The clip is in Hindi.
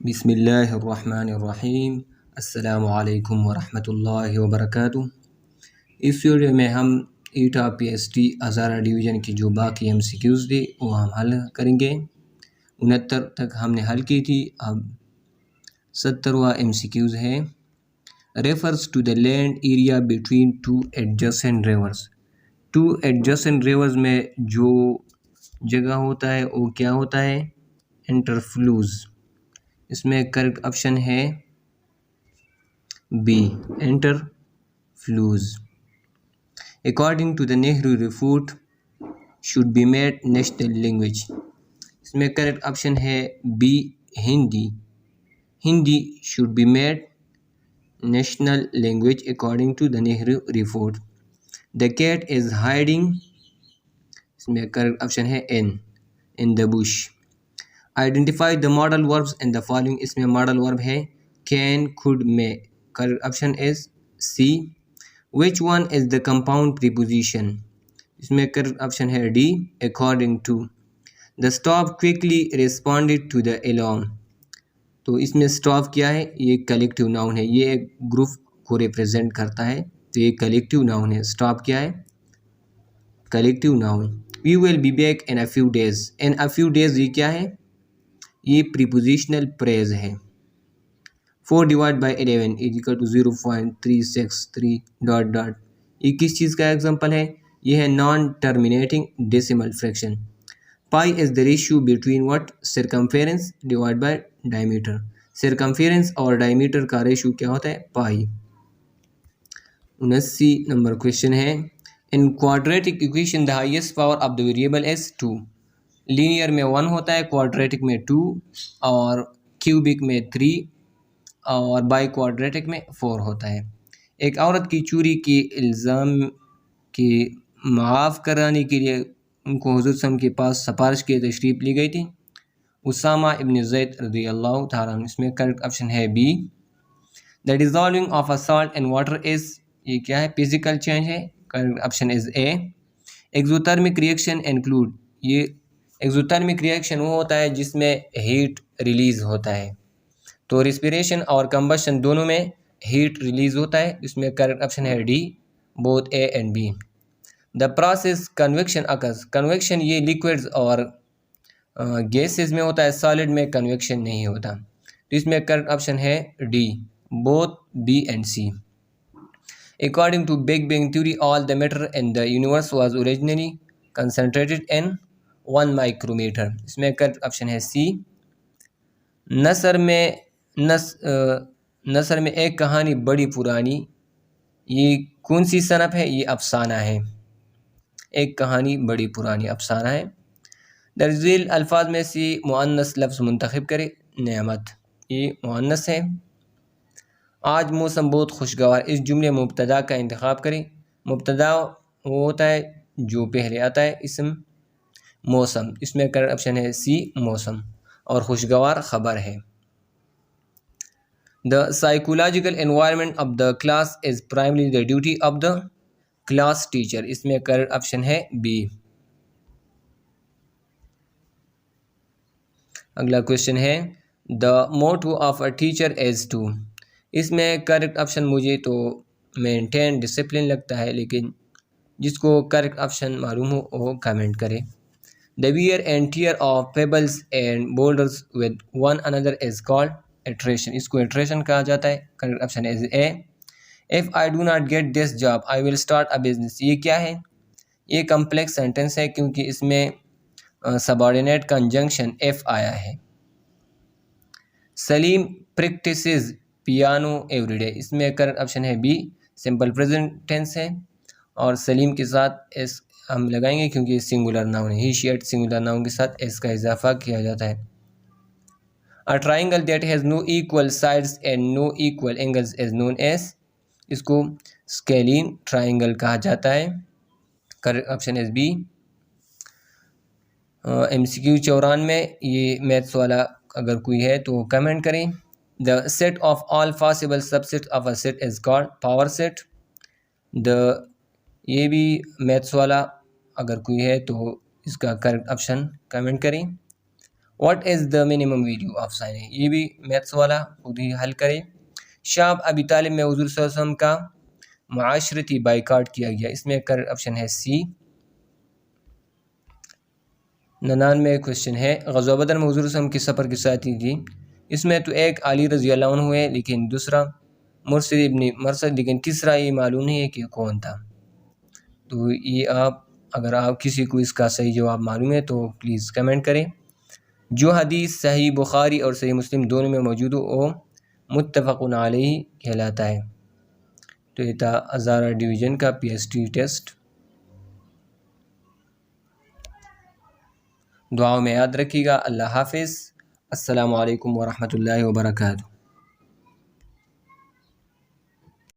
बिस्मिल्लाहिर्रहमानिर्रहीम। अस्सलामु अलैकुम वरहमतुल्लाहि वबरकातुह। इस वीडियो में हम ईटा पीएसटी हज़ारा डिवीज़न की जो बाकी एमसीक्यूज़ थी वो हम हल करेंगे। 69 तक हमने हल की थी, अब 70वां एमसीक्यूज़ है। Refers to the land area between two adjacent rivers. Two adjacent rivers में जो जगह होता है वो क्या होता है? इंटरफ्लूज। इसमें करेक्ट ऑप्शन है बी, इंटरफ्लूज। According to the Nehru report should be made national language. इसमें करेक्ट ऑप्शन है B, Hindi. Hindi should be made national language according to the Nehru report. The cat is hiding. इसमें करेक्ट ऑप्शन है in, in the bush. Identify the modal verbs in the following. इसमें मॉडल वर्ब है can, could, may. Correct option is C. Which one is the compound preposition. इसमें करेक्ट ऑप्शन है D, according to. The staff quickly responded to the alarm. तो इसमें स्टॉप क्या है? ये कलेक्टिव नाउन है, ये एक ग्रुप को रिप्रेजेंट करता है, तो ये कलेक्टिव नाउन है। स्टॉप क्या है? Collective noun. We will be back in a few days. In a few days ये क्या है? ये प्रीपोजिशनल प्रेज है। 4 divide by 11 is equal to 0.363 dot dot. ये किस चीज़ का एग्जांपल है? ये है non terminating decimal fraction. Pi is the ratio between what? Circumference divide by diameter. Circumference और डायमीटर का रेशियो क्या होता है? पाई। 79 नंबर क्वेश्चन है। इन quadratic equation the highest power of the variable is 2। Linear में 1 होता है, क्वाड्रेटिक में 2 और क्यूबिक में 3 और बाई क्वाड्रेटिक में 4 होता है। एक औरत की चोरी के इल्ज़ाम की माफ़ कराने के लिए उनको हुज़ूर सल्लल्लाहु अलैहि वसल्लम के पास सिफारिश की तशरीफ़ ली गई थी। उसामा इब्न ज़ैद रज़ियल्लाहु ताला अन्हु। इसमें करेक्ट ऑप्शन है B. The dissolving of a salt in water is, ये क्या है? फिजिकल चेंज है। Correct option is A. Exothermic reaction include, ये एक्सोथर्मिक रिएक्शन वो होता है जिसमें हीट रिलीज़ होता है, तो रिस्पिरेशन और कंबशन दोनों में हीट रिलीज़ होता है। इसमें करेक्ट ऑप्शन है D, both A and B. The process convection occurs. Convection ये लिक्विड्स और गैसेस में होता है, सॉलिड में कन्वेक्शन नहीं होता, तो इसमें करेक्ट ऑप्शन है D, both B and C. According to Big Bang theory, all the matter in the universe was originally concentrated in 1 micrometer. इसमें करेक्ट ऑप्शन है सी। नसर में एक कहानी बड़ी पुरानी, ये कौन सी सनफ है? ये अफसाना है। एक कहानी बड़ी पुरानी अफसाना है। दरजील अल्फाज में से मुअन्नस लफ्ज़ मुंतखब करे। नेमत, ये मुअन्नस है। आज मौसम बहुत खुशगवार। इस जुमले मुब्तदा का इंतखाब करें। मुब्तदा वो होता है जो पहले आता है, इसम मौसम। इसमें करेक्ट ऑप्शन है सी, मौसम, और खुशगवार खबर है। The psychological environment of the class is primary the duty of the class teacher. इसमें करेक्ट ऑप्शन है बी। अगला क्वेश्चन है the motto of a teacher is to. इसमें करेक्ट ऑप्शन मुझे तो मेंटेन डिसिप्लिन लगता है, लेकिन जिसको करेक्ट ऑप्शन मालूम हो वो कमेंट करे। The wear and tear of pebbles and boulders with one another is called attrition. इसको इटरेशन कहा जाता है। Correct option is A. If I do not get this job I will start a business. ये क्या है? ये कम्प्लेक्स सेंटेंस है क्योंकि इसमें सबऑर्डिनेट कंजंक्शन एफ आया है। Salim practices piano everyday. इसमें करेक्ट ऑप्शन है बी, सिंपल प्रेजेंट टेंस है, और सलीम के साथ एस हम लगाएंगे क्योंकि सिंगुलर नाउन है। He she it singular noun के साथ एस का इजाफा किया जाता है। A triangle that has no equal sides and no equal angles is known as, इसको स्केलिन ट्राइंगल कहा जाता है। Correct option is B. MCQ 94, ये मैथ्स वाला अगर कोई है तो कमेंट करें। The set of all possible subset of a set is called power set. ये भी मैथ्स वाला अगर कोई है तो इसका करेक्ट ऑप्शन कमेंट करें। What is the minimum value of sine, ये भी मैथ्स वाला खुद ही हल करें। शाब अबी तालिब में हुज़ूर सल्लल्लाहु अलैहि वसल्लम का मुआशरती बाइकाट किया गया, इसमें करेक्ट ऑप्शन है सी। 99 क्वेश्चन है ग़ज़वा बदर में हुज़ूर सल्लल्लाहु अलैहि वसल्लम किस सफ़र की साथी थी, इसमें तो एक अली रज़ी अल्लाह अन्हु है, लेकिन दूसरा मुरसिद इब्न मरसद, लेकिन तीसरा ये मालूम नहीं है कि कौन था। तो ये अगर आप किसी को इसका सही जवाब मालूम है तो प्लीज़ कमेंट करें। जो हदीस सही बुखारी और सही मुस्लिम दोनों में मौजूद हो वो मुत्तफ़क़ुन अलैहि कहलाता है। तो ये था हज़ारा डिवीज़न का PST टेस्ट। दुआओं में याद रखिएगा। अल्लाह हाफ़िज़। अस्सलामु अलैकुम व रहमतुल्लाहि व बरकातुहू।